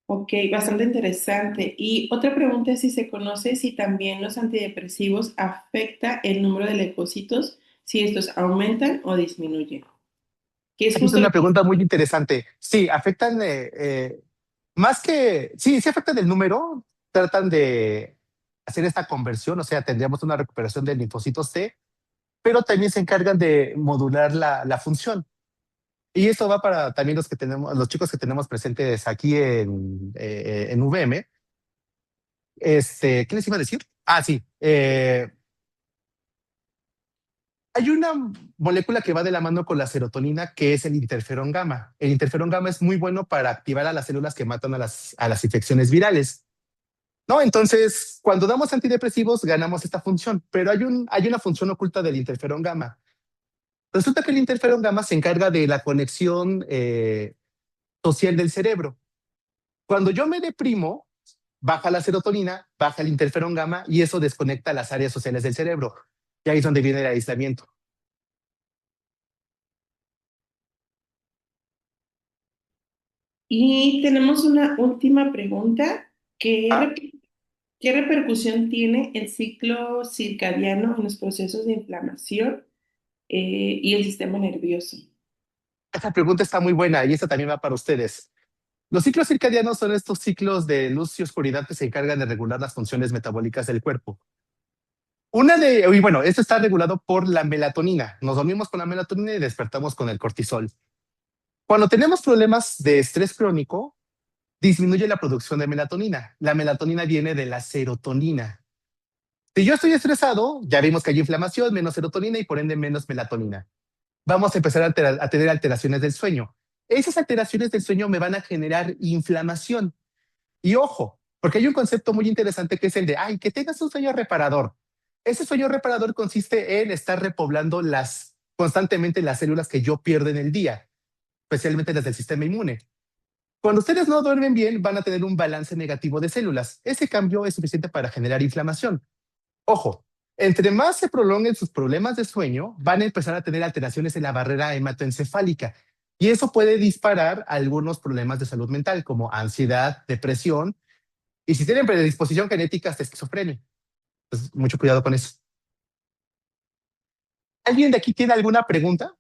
Ok, bastante interesante. Y otra pregunta es si se conoce si también los antidepresivos afecta el número de leucocitos, si estos aumentan o disminuyen. Que es Esa es justo lo una que... pregunta muy interesante. Sí, afectan, más que, sí afectan el número, tratan de hacer esta conversión, o sea, tendríamos una recuperación de linfocitos T, pero también se encargan de modular la función. Y esto va para también los que tenemos, los chicos que tenemos presentes aquí en VM. ¿Qué les iba a decir? Sí. Hay una molécula que va de la mano con la serotonina, que es el interferón gamma. El interferón gamma es muy bueno para activar a las células que matan a las infecciones virales. ¿No? Entonces, cuando damos antidepresivos, ganamos esta función, pero hay una función oculta del interferón gamma. Resulta que el interferón gamma se encarga de la conexión social del cerebro. Cuando yo me deprimo, baja la serotonina, baja el interferón gamma y eso desconecta las áreas sociales del cerebro. Y ahí es donde viene el aislamiento. Y tenemos una última pregunta. ¿Qué, Ah, qué repercusión tiene el ciclo circadiano en los procesos de inflamación y el sistema nervioso? esta pregunta está muy buena y esta también va para ustedes. Los ciclos circadianos son estos ciclos de luz y oscuridad que se encargan de regular las funciones metabólicas del cuerpo. Y bueno, esto está regulado por la melatonina. Nos dormimos con la melatonina y despertamos con el cortisol. Cuando tenemos problemas de estrés crónico, disminuye la producción de melatonina. La melatonina viene de la serotonina. Si yo estoy estresado, ya vimos que hay inflamación, menos serotonina y por ende menos melatonina. Vamos a empezar a tener alteraciones del sueño. Esas alteraciones del sueño me van a generar inflamación. Y ojo, porque hay un concepto muy interesante que es el de, que tengas un sueño reparador. Ese sueño reparador consiste en estar repoblando las constantemente las células que yo pierdo en el día, especialmente las del sistema inmune. Cuando ustedes no duermen bien, van a tener un balance negativo de células. Ese cambio es suficiente para generar inflamación. Ojo, entre más se prolonguen sus problemas de sueño, van a empezar a tener alteraciones en la barrera hematoencefálica y eso puede disparar algunos problemas de salud mental como ansiedad, depresión y si tienen predisposición genética hasta esquizofrenia. Entonces, mucho cuidado con eso. ¿Alguien de aquí tiene alguna pregunta?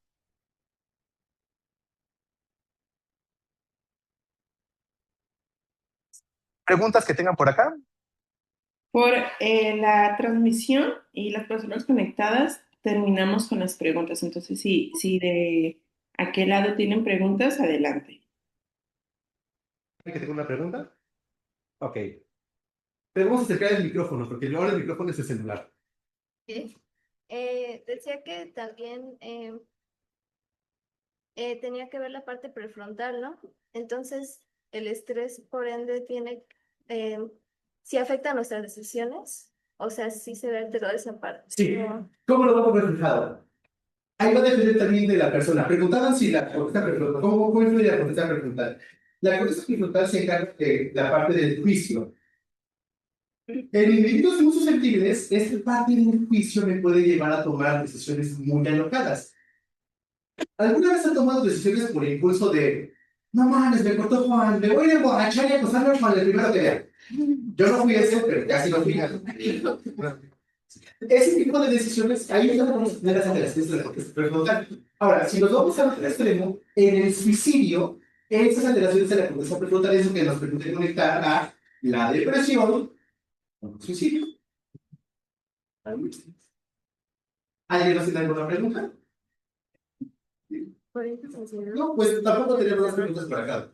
¿Preguntas que tengan por acá? Por la transmisión y las personas conectadas, terminamos con las preguntas. Entonces, si de aquel lado tienen preguntas, adelante. ¿Alguien que tenga una pregunta? Ok. Pero vamos a acercar el micrófono, porque ahora el micrófono es el celular. Sí. Decía que también tenía que ver la parte prefrontal, ¿no? Entonces, el estrés, por ende, eh, sí afecta a nuestras decisiones, o sea, sí se ve alterada esa parte. Sí. No. ¿Cómo lo vamos reflejado? Ahí va a depender también de la persona. Preguntaban si la corteza prefrontal, ¿cómo influye la corteza prefrontal? La corteza prefrontal se encarga de la parte del juicio. En individuos muy susceptibles, esta parte del juicio me puede llevar a tomar decisiones muy alocadas. ¿Alguna vez han tomado decisiones por impulso de, no mames, me cortó Juan, me voy a emborrachar y acostarme con el primero que vea? Yo no fui ese, pero casi lo fui. Ese tipo de decisiones, ahí es donde vamos a tener las alteraciones de la corteza prefrontal. Ahora, si nos vamos al otro extremo, en el suicidio, esas alteraciones de la corteza prefrontal es lo que nos permite conectar a la depresión con el suicidio. ¿Alguien más tiene alguna pregunta? Por eso funciona. No, pues tampoco tenemos más preguntas para acá.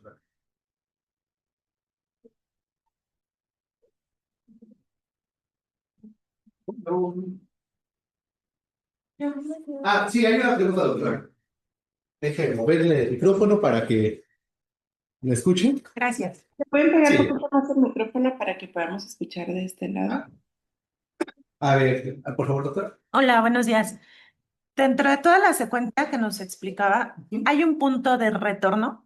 Ah, sí, hay una pregunta, doctora. Déjeme moverle el micrófono para que me escuchen. Gracias. ¿Se pueden pegar un Sí. poquito más el micrófono para que podamos escuchar de este lado? A ver, por favor, doctora. Hola, buenos días. Dentro de toda la secuencia que nos explicaba, ¿hay un punto de retorno?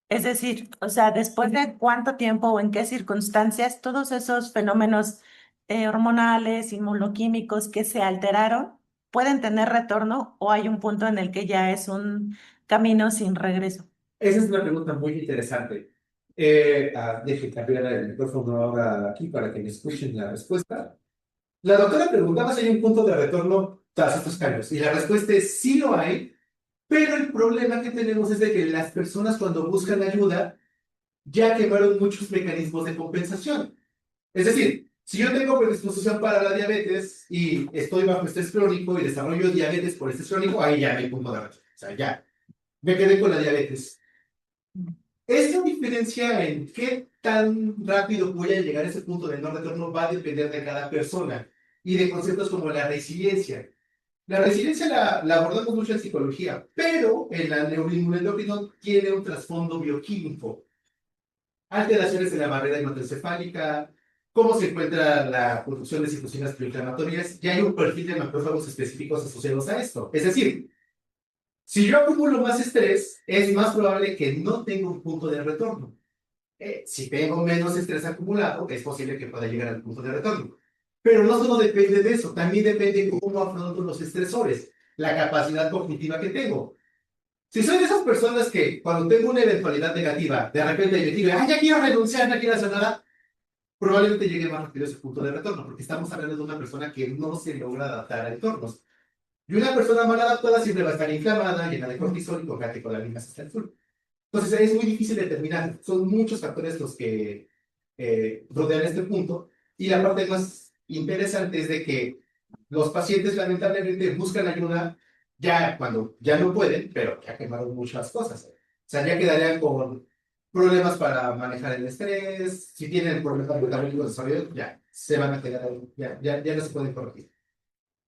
Es decir, o sea, después de cuánto tiempo o en qué circunstancias todos esos fenómenos hormonales, inmunoquímicos que se alteraron pueden tener retorno o hay un punto en el que ya es un camino sin regreso. Esa es una pregunta muy interesante. Deje cambiar el micrófono ahora aquí para que me escuchen la respuesta. La doctora preguntaba si hay un punto de retorno tras estos cambios. Y la respuesta es sí lo hay, pero el problema que tenemos es de que las personas cuando buscan ayuda ya quemaron muchos mecanismos de compensación. Es decir, si yo tengo predisposición para la diabetes y estoy bajo estrés crónico y desarrollo diabetes por estrés crónico, ahí ya no hay punto de retorno. O sea, ya me quedé con la diabetes. Esta diferencia en qué tan rápido voy a llegar a ese punto de no retorno va a depender de cada persona y de conceptos como la resiliencia. La resiliencia la abordamos mucho en psicología, pero en la neuroinmunoendocrino tiene un trasfondo bioquímico. Alteraciones en la barrera hematoencefálica, cómo se encuentra la producción de citocinas proinflamatorias, y hay un perfil de macrófagos específicos asociados a esto. Es decir, si yo acumulo más estrés, es más probable que no tenga un punto de retorno. Si tengo menos estrés acumulado, es posible que pueda llegar al punto de retorno. Pero no solo depende de eso, también depende de cómo afronto los estresores, la capacidad cognitiva que tengo. Si soy de esas personas que cuando tengo una eventualidad negativa, de repente me digo, ay, ya quiero renunciar, no quiero hacer nada, probablemente llegue más rápido a ese punto de retorno, porque estamos hablando de una persona que no se logra adaptar a entornos. Y una persona mal adaptada siempre va a estar inflamada, llena de cortisol y con catecolaminas hasta el sur. Entonces es muy difícil determinar. Son muchos factores los que rodean este punto. Y la parte más interesante es de que los pacientes lamentablemente buscan ayuda ya cuando ya no pueden, pero ya quemaron muchas cosas. O sea, ya quedarían con problemas para manejar el estrés. Si tienen problemas metabólicos de desarrollo, ya se van a quedar ahí. Ya no se pueden corregir.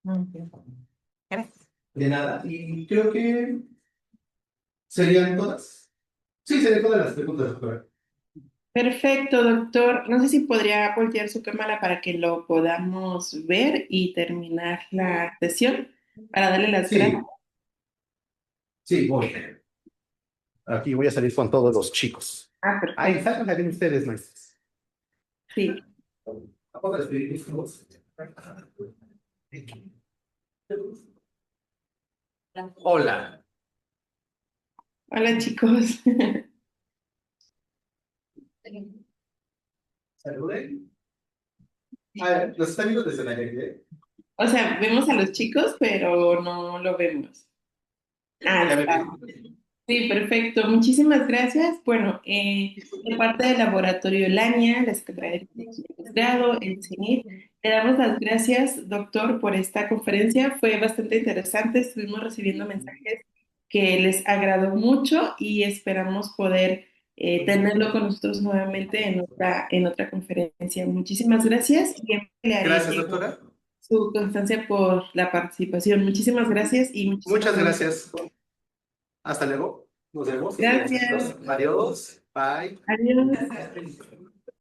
Gracias. De nada. Y creo que serían todas. Sí, serían todas las preguntas, doctora. Perfecto, doctor. No sé si podría voltear su cámara para que lo podamos ver y terminar la sesión para darle las gracias. Sí, Sí, voy. Aquí voy a salir con todos los chicos. Ah, perfecto. Ahí salgan también ustedes, maestros. Sí. Vamos a despedirnos. Hola. Hola, chicos. Saluden. Ah, ¿los están viendo desde la calle? O sea, vemos a los chicos, pero no lo vemos. Ah, Ya me está. vi. Sí, perfecto. Muchísimas gracias. Bueno, de parte del laboratorio Lania, la Secretaría de Posgrado, el CENIT, le damos las gracias, doctor, por esta conferencia. Fue bastante interesante. Estuvimos recibiendo mensajes que les agradó mucho y esperamos poder tenerlo con nosotros nuevamente en otra conferencia. Muchísimas gracias y le haré Gracias, llegar doctora. su constancia por la participación. Muchísimas gracias y muchísimas Muchas gracias. gracias. Hasta luego. Nos vemos. Gracias. Adiós. Bye. Adiós.